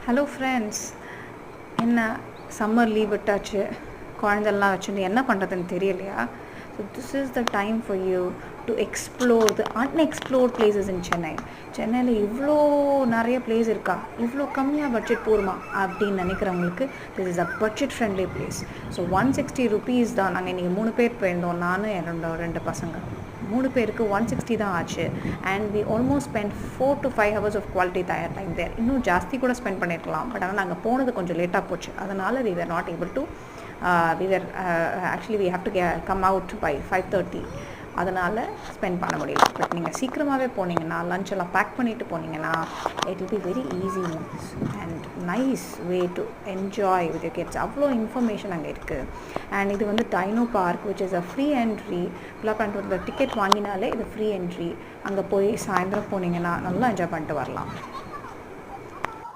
Hello friends, என்ன summer leave விட்டாச்சு, குழந்தெல்லாம் வச்சுட்டு என்ன பண்ணுறதுன்னு தெரியலையா? So this is the time for you to explore the unexplored places in Chennai. சென்னையில் இவ்வளோ நிறைய பிளேஸ் இருக்கா, இவ்வளோ கம்மியாக பட்ஜெட் போருமா அப்படின்னு நினைக்கிறவங்களுக்கு this is a budget friendly place. So 160 rupees தான். நாங்கள் இன்றைக்கி 3 பேர் போயிருந்தோம், நானும் என்னோட 2 பசங்க. 3 பேருக்கு 160 தான் ஆச்சு. And we almost spend 4 to 5 hours of quality time there. இன்னும் ஜாஸ்தி கூட ஸ்பெண்ட் பண்ணியிருக்கலாம், பட் ஆனால் நாங்கள் போனது கொஞ்சம் லேட்டாக போச்சு. அதனால் we were not able to actually we have to come out by 5:30. அதனால் ஸ்பெண்ட் பண்ண முடியல. பட் நீங்கள் சீக்கிரமாகவே போனீங்கன்னா, லஞ்ச் எல்லாம் பேக் பண்ணிவிட்டு போனீங்கன்னா, it will be very easy and nice way to enjoy with your kids. அவ்வளோ இன்ஃபர்மேஷன் அங்கே இருக்குது. அண்ட் இது வந்து dino park, which is a free entry. ஃபுல்லாக பண்ணிட்டு டிக்கெட் வாங்கினாலே இது ஃப்ரீ என்ட்ரி. அங்கே போய் சாயந்தரம் போனீங்கன்னா நல்லா என்ஜாய் பண்ணிட்டு வரலாம்.